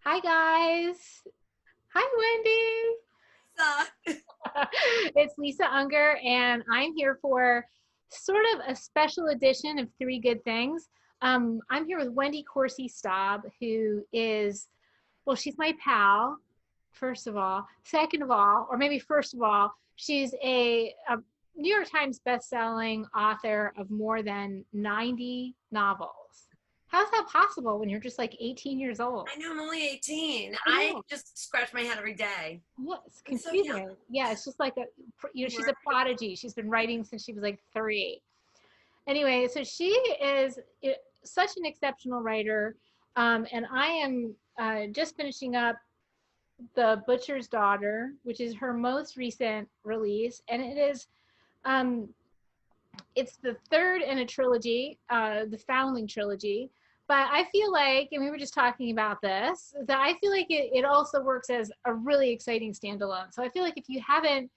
Hi guys. Hi Lisa. Wendy. It's Lisa Unger and I'm here for sort of a special edition of Three Good Things. I'm here with Wendy Corsi Staub, who is, well, she's my pal, first of all. Second of all, or maybe first of all, she's a New York Times best-selling author of more than 90 novels. How's that possible when you're just like 18 years old? I know I'm only 18. I I know. just scratch my head every day. Yeah, it's I'm so young. confusing. Yeah, it's just like she's We're- a prodigy. She's been writing since she was like 3. Anyway, so she is such an exceptional writer. And I am just finishing up The Butcher's Daughter, which is her most recent release. And um, it's the third in a trilogy, the Foundling trilogy. But I feel like, and we were just talking about this, that I feel like it also works as a really exciting standalone. So I feel like if you haven't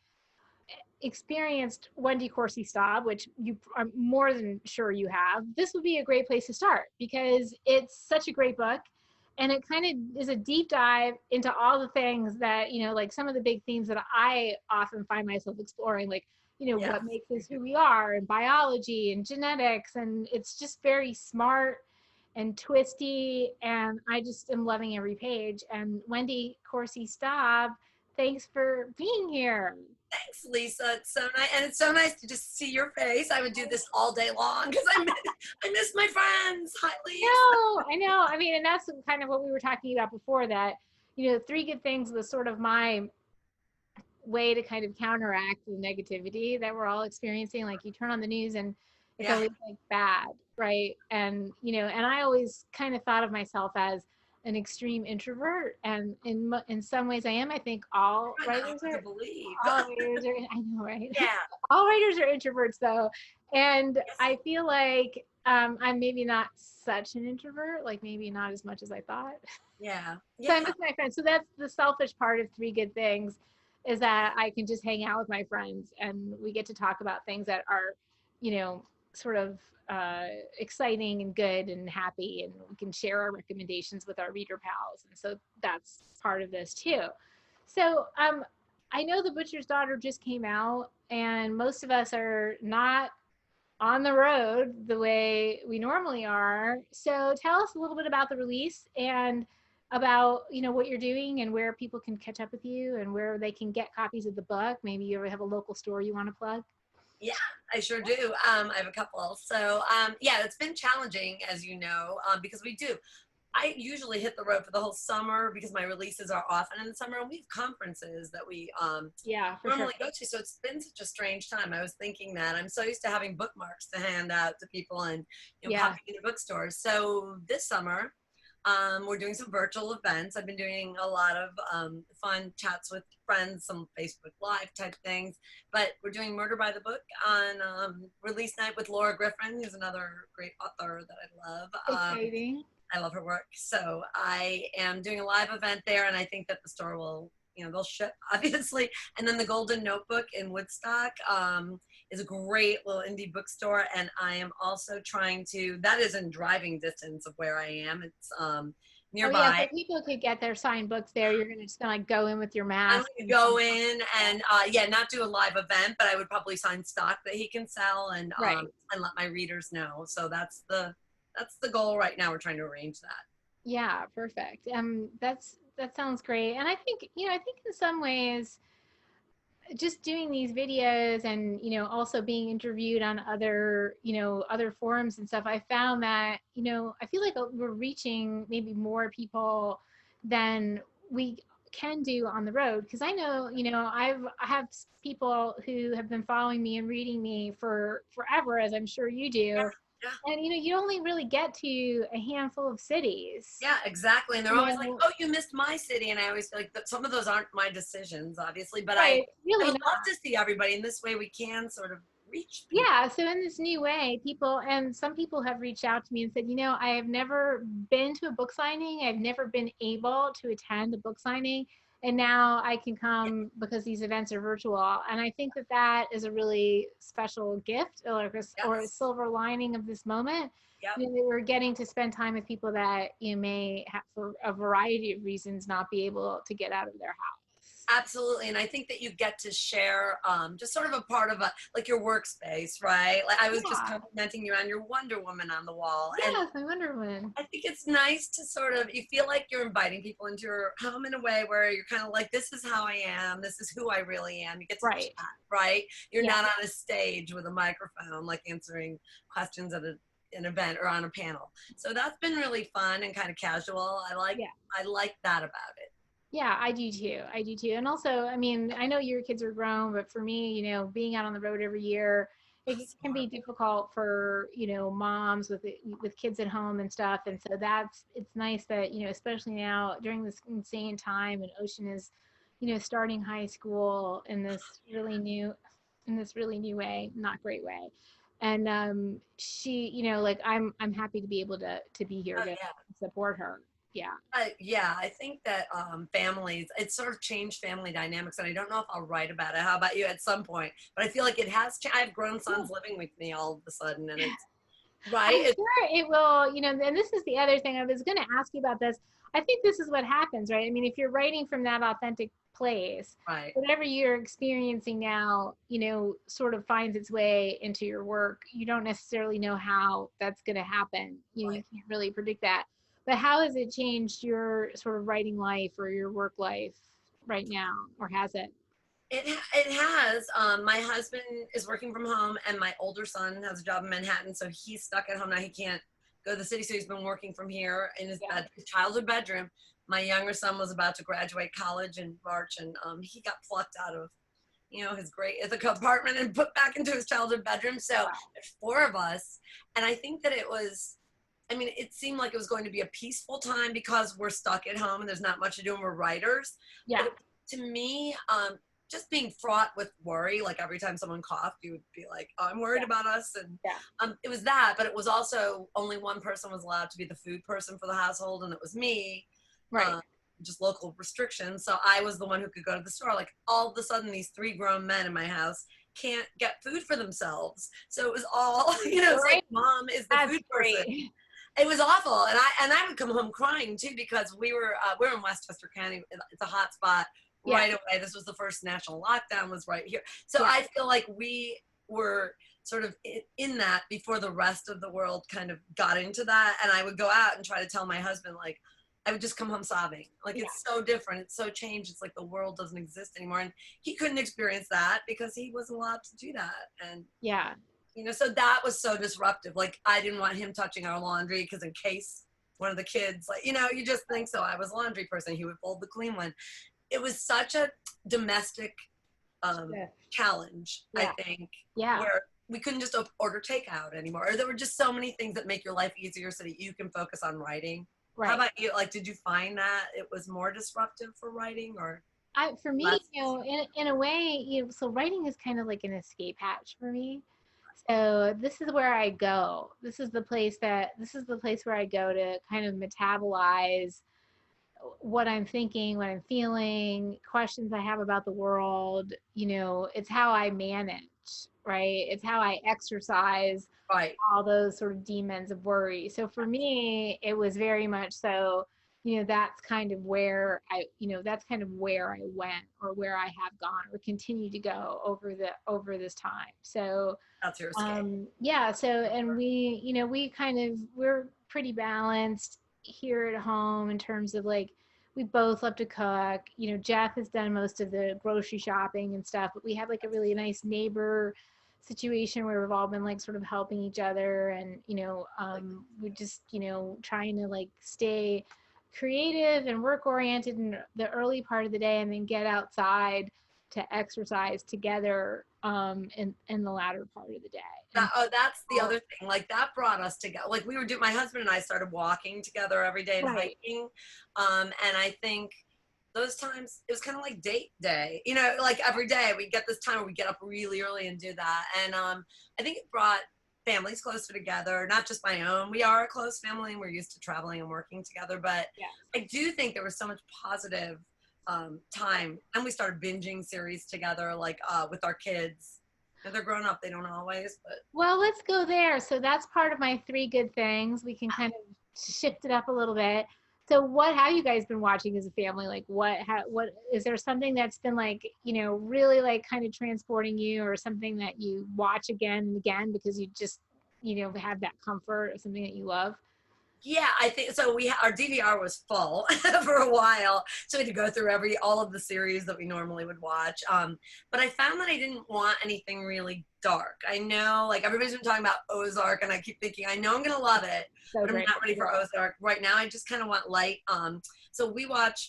experienced Wendy Corsi Staub, which I'm more than sure you have, this would be a great place to start because it's such a great book. And it kind of is a deep dive into all the things that, like some of the big themes that I often find myself exploring, like, Yes, what makes we us do. who we are and biology and genetics. And it's just very smart and twisty. And I just am loving every page. And Wendy Corsi Staub, thanks for being here. Thanks, Lisa. It's so nice, and it's so nice to just see your face. I would do this all day long because I miss my friends. Hi, Lisa. No, I know. I mean, and that's kind of what we were talking about before that, Three Good Things was sort of my way to kind of counteract the negativity that we're all experiencing. Like you turn on the news and it's Yeah, always like bad, right? And I always kind of thought of myself as an extreme introvert, and in some ways I am. I think all kind of writers hard to are believe. all writers are. I know, right? Yeah, All writers are introverts though, and yes, I feel like I'm maybe not such an introvert, like maybe not as much as I thought. yeah, So I yeah. miss my friends. So that's the selfish part of Three Good Things, is that I can just hang out with my friends and we get to talk about things that are, sort of exciting and good and happy, and we can share our recommendations with our reader pals. And so that's part of this too. So I know The Butcher's Daughter just came out, and most of us are not on the road the way we normally are. So tell us a little bit about the release and about, what you're doing and where people can catch up with you and where they can get copies of the book. Maybe you have a local store you want to plug. Yeah, I sure do. I have a couple. So, yeah, it's been challenging, as you know, because we do. I usually hit the road for the whole summer because my releases are often in the summer, and we have conferences that we Yeah, for sure. normally go to. So it's been such a strange time. I was thinking that I'm so used to having bookmarks to hand out to people and Yeah. popping into bookstores. So this summer, we're doing some virtual events. I've been doing a lot of fun chats with friends, some Facebook Live type things. But we're doing Murder by the Book on release night with Laura Griffin, who's another great author that I love. Exciting. I love her work. So I am doing a live event there, and I think that the store will, they'll ship obviously. And then the Golden Notebook in Woodstock is a great little indie bookstore, and I am also trying to. That is in driving distance of where I am. It's Oh yeah, nearby. so people could get their signed books there. You're gonna just gonna like go in with your I'm mask going to and go in and yeah, not do a live event, but I would probably sign stock that he can sell right. and let my readers know. So that's the goal right now. We're trying to arrange that. Yeah, perfect. That sounds great. And I think in some ways just doing these videos and also being interviewed on other forums and stuff, I found that I feel like we're reaching maybe more people than we can do on the road, because I know I have people who have been following me and reading me for forever, as I'm sure you do. Yeah. And you only really get to a handful of cities. Yeah, exactly. And they're you always like, know "Oh, you missed my city," and I always feel like that some of those aren't my decisions, obviously. But I, right, I really. would love to see everybody. In this way, we can sort of reach people. Yeah, so in this new way, some people have reached out to me and said, I have never been to a book signing. I've never been able to attend a book signing. And now I can come because these events are virtual. And I think that that is a really special gift, or a Yes. silver lining of this moment. Yep. You know, we're getting to spend time with people that you may have, for a variety of reasons, not be able to get out of their house. Absolutely. And I think that you get to share just sort of a part of like your workspace, right? Like I was just Yeah. complimenting you on your Wonder Woman on the wall. And Yes, I wonder when. I think it's nice to sort of, you feel like you're inviting people into your home in a way where you're kind of like, this is how I am. This is who I really am. You get to Right. chat, right? You're Yeah. not on a stage with a microphone, like answering questions at an event or on a panel. So that's been really fun and kind of casual. Yeah. I like that about it. Yeah, I do too. I do too. And also, I mean, I know your kids are grown, but for me, you know, being out on the road every year, it can be difficult for, you know, moms with kids at home and stuff. And so it's nice that, you know, especially now during this insane time, and Ocean is, you know, starting high school in this really new way, not great way. And she, you know, like I'm happy to be able to be here Oh, to yeah. support her. Yeah. Yeah, I think that families, it's sort of changed family dynamics, and I don't know if I'll write about it. How about you at some point? But I feel like it has. I have grown sons living with me all of a sudden, and it's right. I'm sure it will, you know, and this is the other thing I was going to ask you about this. I think this is what happens, right? I mean, if you're writing from that authentic place, Right. whatever you're experiencing now, you know, sort of finds its way into your work. You don't necessarily know how that's going to happen. You know, you Right. can't really predict that. But how has it changed your sort of writing life or your work life right now, or has it? It has. My husband is working from home, and my older son has a job in Manhattan, so he's stuck at home now. He can't go to the city, so he's been working from here in his his childhood bedroom. My younger son was about to graduate college in March, and he got plucked out of, you know, his great Ithaca apartment and put back into his childhood bedroom. So there's four of us, and I think that it was. I mean, it seemed like it was going to be a peaceful time because we're stuck at home and there's not much to do and we're writers. Yeah. But to me, just being fraught with worry, like every time someone coughed, you would be like, oh, I'm worried about us. And it was that, but it was also only one person was allowed to be the food person for the household, and it was me. Right. Just local restrictions. So I was the one who could go to the store. Like all of a sudden, these three grown men in my house can't get food for themselves. So it was all, you know, it's like mom is the food person. It was awful, and I would come home crying too because we're in Westchester County. It's a hot spot right away. This was the first national lockdown was right here, so I feel like we were sort of in that before the rest of the world kind of got into that. And I would go out and try to tell my husband, like, I would just come home sobbing, like it's so different, it's so changed, it's like the world doesn't exist anymore, and he couldn't experience that because he wasn't allowed to do that. And you know, so that was so disruptive. Like I didn't want him touching our laundry because in case one of the kids, like, you know, you just think so. I was a laundry person. He would fold the clean one. It was such a domestic challenge, I think, where we couldn't just order takeout anymore. Or there were just so many things that make your life easier so that you can focus on writing. Right. How about you? Like, did you find that it was more disruptive for writing, or? For me, you know, in a way, you know, so writing is kind of like an escape hatch for me. So this is where I go. This is the place where I go to kind of metabolize what I'm thinking, what I'm feeling, questions I have about the world. You know, it's how I manage, right? It's how I exercise all those sort of demons of worry. So for me, it was very much so, you know, that's kind of where that's kind of where I went, or where I have gone or continue to go over this time. So that's your escape. So, and we, you know, we're pretty balanced here at home in terms of like, we both love to cook. You know, Jeff has done most of the grocery shopping and stuff, but we have like a really nice neighbor situation where we've all been like sort of helping each other, and you know, we're just, you know, trying to like stay creative and work oriented in the early part of the day, and then get outside to exercise together in the latter part of the day. That's the other thing. Like that brought us together. Like we were doing, my husband and I started walking together every day and hiking. And I think those times it was kind of like date day, you know, like every day we get this time where we get up really early and do that. And I think it brought families closer together, not just my own. We are a close family and we're used to traveling and working together. But I do think there was so much positive time, and we started binging series together, like with our kids. And they're grown up, they don't always, but Well, let's go there. So that's part of my three good things. We can kind of shift it up a little bit. So what have you guys been watching as a family? Like what is there something that's been like, really like kind of transporting you, or something that you watch again and again because you just, have that comfort or something that you love? yeah, I think so. Our DVR was full for a while, so we had to go through all of the series that we normally would watch. But I found that I didn't want anything really dark. I know, like everybody's been talking about Ozark, and I keep thinking I know I'm gonna love it, So but I'm great. not ready for Ozark right now. I just kind of want light. So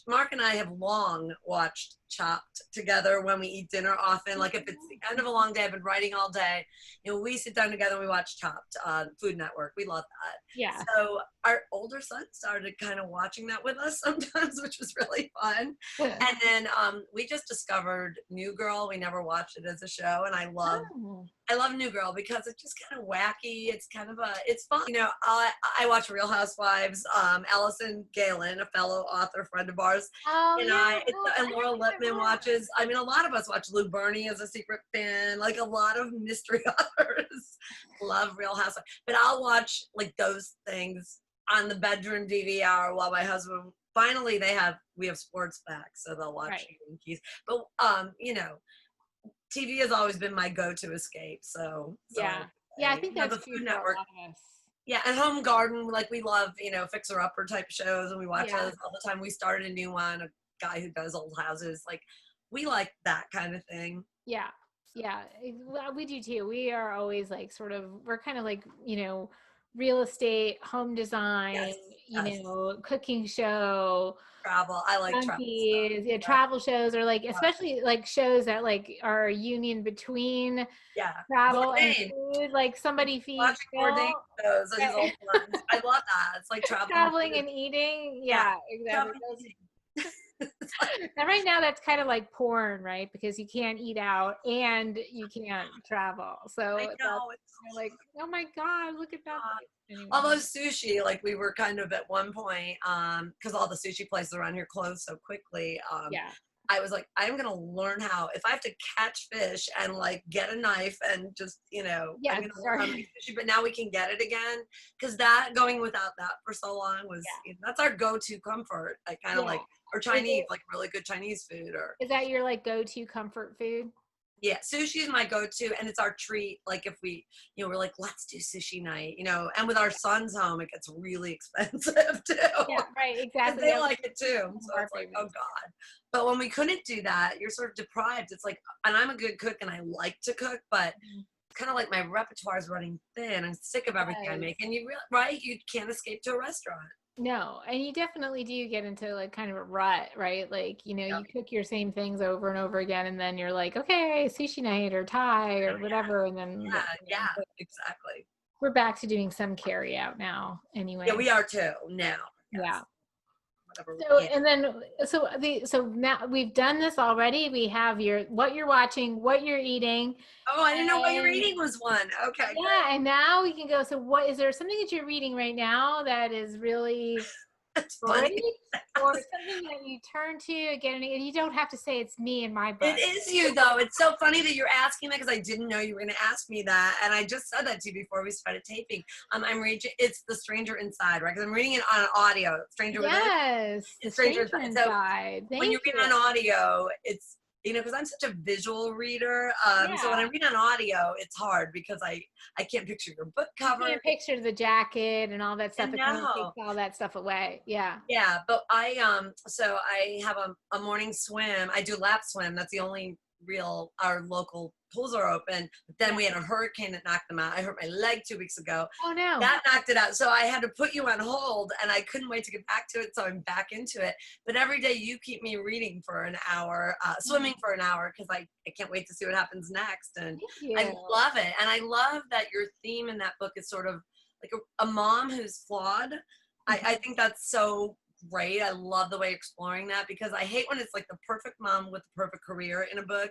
Mark and I have long watched Chopped together when we eat dinner often. Like if it's the end of a long day, I've been writing all day. We sit down together and we watch Chopped on Food Network. We love that. Yeah. So our older son started kind of watching that with us sometimes, which was really fun. And then we just discovered New Girl. We never watched it as a show, and I love New Girl because it's just kind of wacky. It's kind of it's fun. I watch Real Housewives. Allison Galen, a fellow author friend of ours, and and Laura Lippman watches. I mean, a lot of us watch. Lou Burney as a secret fan. Like a lot of mystery authors love Real Housewives. But I'll watch like those things on the bedroom DVR while my husband. Finally, we have sports back, so they'll watch Yankees. But TV has always been my go-to escape. So yeah, I think that's the true Food for a Network. lot of us. Yeah, and Home Garden, like we love, Fixer Upper type shows, and we watch those all the time. We started a new one, a guy who does old houses. Like we like that kind of thing. Yeah. Well, we do too. We are always like we're kind of like, real estate, home design, Yes. cooking show, Travel. I like travel junkies, stuff. travel shows, or like, especially like shows that like are a union between travel and food, like Somebody Feed Watching Bourdain Phil. shows, these old ones. I love that. It's like Traveling and eating. Yeah, exactly. And right now that's kind of like porn, right? Because you can't eat out and you can't travel. So I know, you're like, oh my God, look at that. Anyway. Although sushi, like we were kind of at one point, because all the sushi places around here closed so quickly. I was like, I'm gonna learn how, if I have to catch fish and like get a knife and just, I'm gonna learn how to make sushi. But now we can get it again, because going without that for so long was that's our go-to comfort. I kind of like, or Chinese, like really good Chinese food. Or is that your like go-to comfort food? Yeah, sushi is my go-to, and it's our treat. Like if we, we're like, let's do sushi night, and with our son's home, it gets really expensive too. Yeah, right, exactly. They like it too. So it's like, oh God. But when we couldn't do that, you're sort of deprived. It's like, and I'm a good cook and I like to cook, but it's kind of like my repertoire is running thin. I'm sick of everything I make. And you can't escape to a restaurant. No, and you definitely do get into like kind of a rut, right? Like, you cook your same things over and over again, and then you're like, okay, sushi night or Thai or whatever, and then exactly. We're back to doing some carry out now, anyway. Yeah, we are too now. Yes. Yeah. So now we've done this already. We have what you're watching, what you're eating. Oh, I didn't know what you're eating was one. Okay. Yeah, and now we can go. So is there something that you're reading right now that is really great, or something that you turn to again? And you don't have to say it's me and my book. It is you though. It's so funny that you're asking that, because I didn't know you were going to ask me that, and I just said that to you before we started taping. I'm reading. It's The Stranger Inside, right? Because I'm reading it on audio. Stranger Within. Yes, The Stranger Inside. So when you read on audio, it's because I'm such a visual reader. So when I read on audio, it's hard because I can't picture your book cover. You can't picture the jacket and all that stuff. It kind of takes all that stuff away. Yeah. Yeah, but I have a morning swim. I do lap swim. That's the only our local pools are open. But then we had a hurricane that knocked them out. I hurt my leg 2 weeks ago. Oh no. That knocked it out. So I had to put you on hold, and I couldn't wait to get back to it. So I'm back into it. But every day you keep me reading for an hour, swimming for an hour, because I can't wait to see what happens next. And I love it. And I love that your theme in that book is sort of like a mom who's flawed. I think that's so great. I love the way you're exploring that, because I hate when it's like the perfect mom with the perfect career in a book,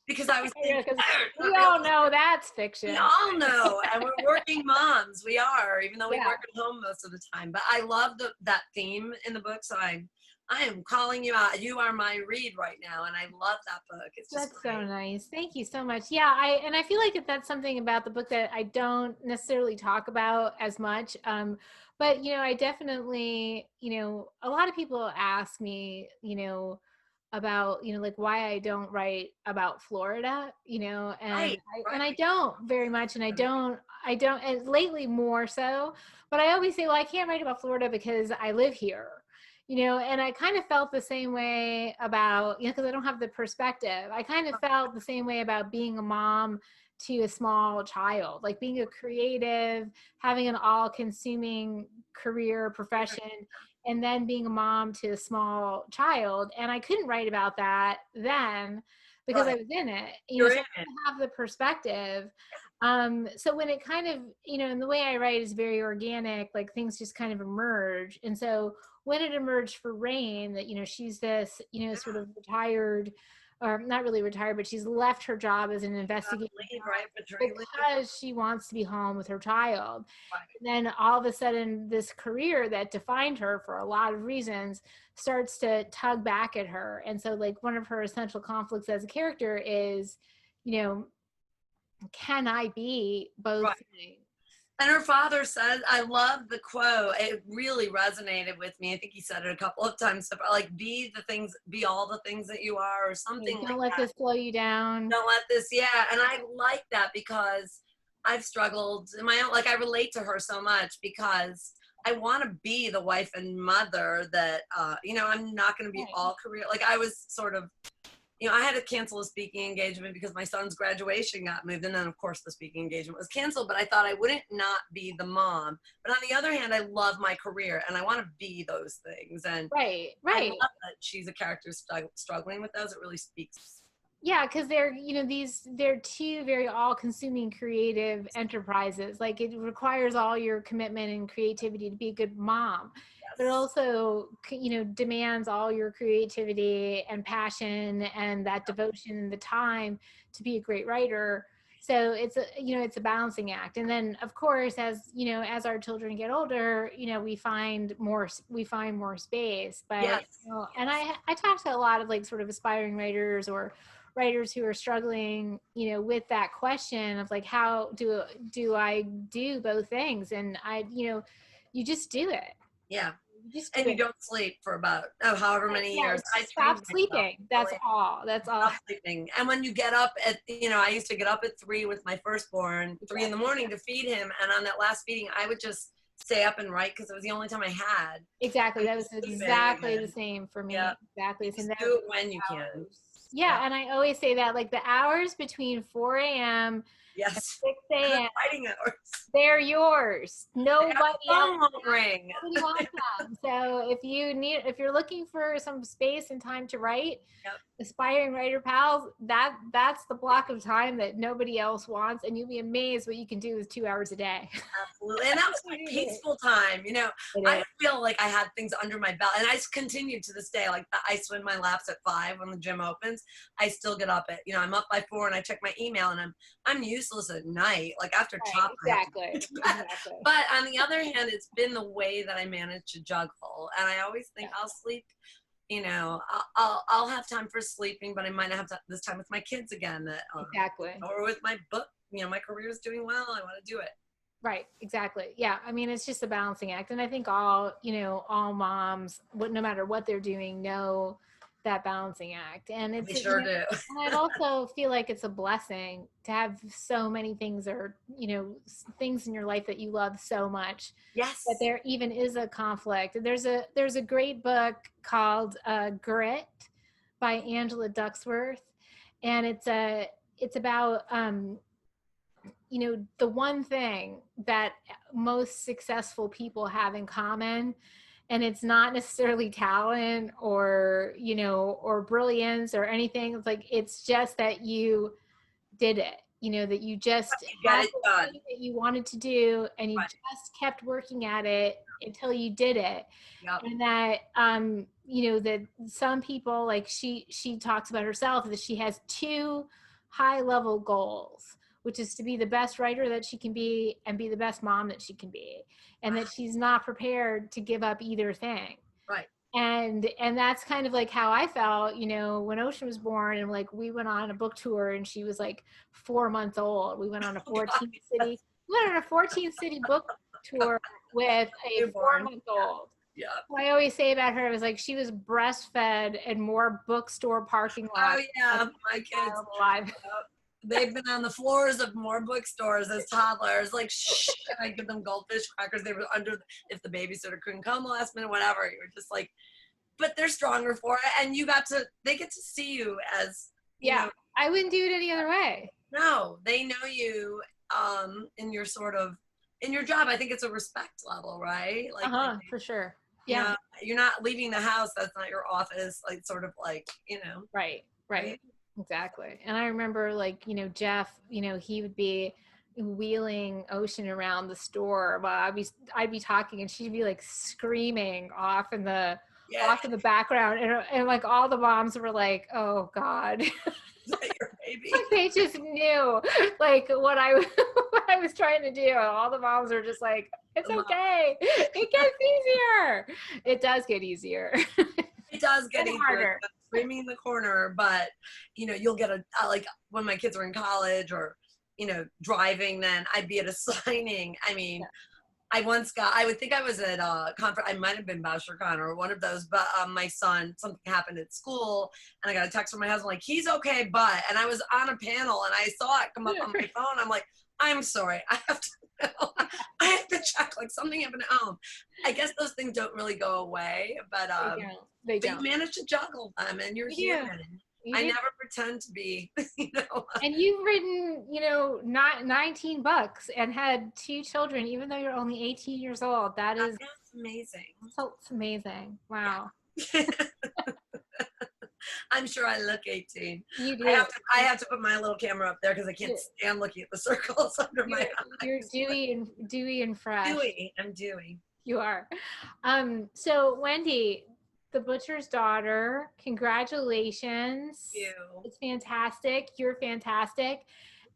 because I was thinking, we all know that's fiction. We all know, and we're working moms. We are, even though we work at home most of the time. But I love that theme in the book, so I'm I am calling you out. You are my read right now, and I love that book. It's just That's so great. nice. Thank you so much. Yeah, I feel like that's something about the book that I don't necessarily talk about as much. But I definitely, a lot of people ask me, about, like why I don't write about Florida, and Right, I right. don't very much, and I don't, and lately more so. But I always say, well, I can't write about Florida because I live here. And I kind of felt the same way about, because I don't have the perspective. I kind of felt the same way about being a mom to a small child, like being a creative, having an all consuming career profession, and then being a mom to a small child. And I couldn't write about that then because I Right. was in it, You're so in I it. didn't have the perspective. So when it kind of, and the way I write is very organic, like things just kind of emerge. And so when it emerged for Rain that, she's this, sort of retired, or not really retired, but she's left her job as an investigator Leave, right? Maternity leave. because she wants to be home with her child. Right. And then all of a sudden, this career that defined her for a lot of reasons starts to tug back at her. And so, like, one of her essential conflicts as a character is, you know, can I be both Right. things? And her father says, I love the quote. It really resonated with me. I think he said it a couple of times about like be all the things that you are, or something Don't like let that. this slow you down. Don't let this, yeah. And I like that because I've struggled in my own, like I relate to her so much because I want to be the wife and mother that, I'm not going to be Right. all career. Like I was sort of, I had to cancel a speaking engagement because my son's graduation got moved. And then, of course, the speaking engagement was canceled. But I thought I wouldn't not be the mom. But on the other hand, I love my career and I want to be those things. And Right, I right. love that she's a character struggling with those. It really speaks. Yeah, because they're two very all-consuming creative enterprises. Like it requires all your commitment and creativity to be a good mom, but it Yes. also demands all your creativity and passion and that devotion and the time to be a great writer. So it's a balancing act. And then of course, as our children get older, we find more space. But Yes. and I talk to a lot of like sort of aspiring writers or writers who are struggling, with that question of like, how do I do both things? And you just do it. Yeah. You just do And you it. don't sleep for about however many Yeah, years. it's I just trained stop myself sleeping. That's really all. That's all. stop sleeping. And when you get up at I used to get up at 3 with my firstborn, 3 in the morning to feed him. And on that last feeding, I would just stay up and write because it was the only time I had. Exactly. And That was sleeping exactly the again. same for Yeah. me. Exactly You the same. just That do it when you can. hours. Yeah. Yeah, and I always say that like the hours between 4 a.m. and Yes. 6 And the a.m. writing hours. they're yours. The Nobody else. phone won't ring. Nobody wants them. So if you're looking for some space and time to write, Yep. aspiring writer pals, that's the block of time that nobody else wants, and you'll be amazed what you can do with 2 hours a day. Absolutely. And that was my peaceful time. It I is. feel like I had things under my belt. And I continue to this day. Like I swim my laps at 5 when the gym opens. I still get up at, I'm up by 4 and I check my email and I'm useless at night. Like after Right, chop, I have to exactly. go to bed. Exactly. But on the other hand, it's been the way that I manage to juggle. And I always think Yeah. I'll sleep. I'll have time for sleeping, but I might not have this time with my kids again. Exactly. Or with my book. My career is doing well. I want to do it. Right, exactly. Yeah, I mean, it's just a balancing act, and I think all moms, no matter what they're doing, know that balancing act, and We sure do. and I also feel like it's a blessing to have so many things, or things in your life that you love so much, that Yes. there even is a conflict. There's a great book called Grit by Angela Ducksworth, and it's about the one thing that most successful people have in common, and it's not necessarily talent or brilliance or anything. It's like, it's just that you did it, that you just You get had it this done. thing that you wanted to do, and you Right. just kept working at it until you did it. Yep. And that that some people, like, she talks about herself that she has two high level goals, which is to be the best writer that she can be and be the best mom that she can be, and that she's not prepared to give up either thing. Right. And that's kind of like how I felt, you know, when Ocean was born, and like we went on a book tour and she was like 4 months old. We went on a 14 city book tour with a Newborn. 4 month old. Yeah. What I always say about her was like she was breastfed in more bookstore parking Oh lots yeah, my kids. alive. They've been on the floors of more bookstores as toddlers. Like, shh, and I give them goldfish crackers. They were under, if the babysitter couldn't come last minute, whatever. You were just like, but they're stronger for it. And they get to see you as, you know, I wouldn't do it any other way. no, they know you in your in your job. I think it's a respect level, right? Like, For sure. you Yeah. know, you're not leaving the house. That's not your office. Like, sort of like, you know. Right. Exactly. And I remember, like, you know, Jeff, you know, he would be wheeling Ocean around the store while I'd be talking, and she'd be like screaming off in the background, and like all the moms were like, oh God. Is that your baby? Like they just knew like what I what I was trying to do. All the moms were just like, it's okay. It gets easier. It does get easier. It does get easier. Harder. Screaming in the corner, but you know, you'll get like when my kids were in college or, you know, driving, then I'd be at a signing. I mean, I would think I was at a conference. I might have been BoucherCon or one of those, but my son, something happened at school and I got a text from my husband, like, he's okay, but, and I was on a panel and I saw it come up on my phone. I'm like, I'm sorry. I have to check, like something happened at home. I guess those things don't really go away, but they don't. you manage to juggle them and you're human. I never pretend to be, you know. And you've written, you know, not 19 books and had 2 children, even though you're only 18 years old. That's amazing. So it's amazing. Wow. Yeah. I'm sure I look 18. You do. I have to put my little camera up there because I can't stand looking at the circles under my eyes. You're dewy and fresh. I'm dewy. You are. So Wendy, The Butcher's Daughter, congratulations. Thank you. It's fantastic. You're fantastic.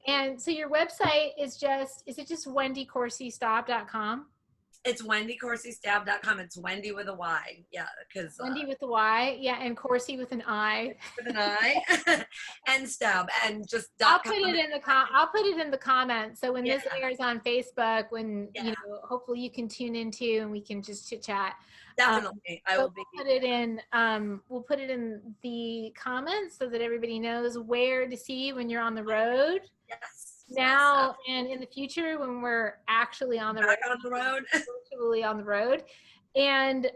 And so your website is it just wendycorsistaub.com? It's wendycorsistaub.com. It's Wendy with a Y. Yeah, because Wendy with a Y. Yeah, and Corsi with an I. With an I. And Staub. And just I'll put it in the comments. So when this airs on Facebook, when you know, hopefully you can tune into and we can just chit chat. Definitely. We'll put it in the comments so that everybody knows where to see you when you're on the road. Yes. Now and in the future when we're actually on the road. Virtually on the road. And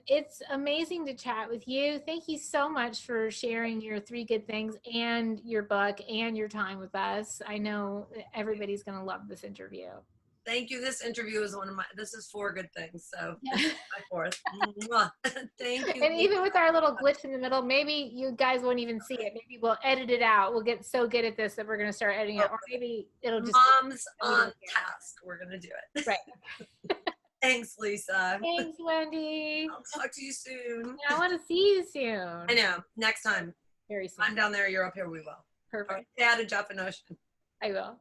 it's amazing to chat with you. Thank you so much for sharing your 3 good things and your book and your time with us. I know everybody's going to love this interview. Thank you. This interview is this is 4 good things. So this is my 4th. Thank you. And even with our little glitch in the middle, maybe you guys won't even see it. Maybe we'll edit it out. We'll get so good at this that we're going to start editing it. Or maybe it'll just. Mom's on task. We're going to do it. Right. Thanks, Lisa. Thanks, Wendy. I'll talk to you soon. I want to see you soon. I know. Next time. Very soon. I'm down there. You're up here. We will. Perfect. Say hi to Jeff and Ocean. I will.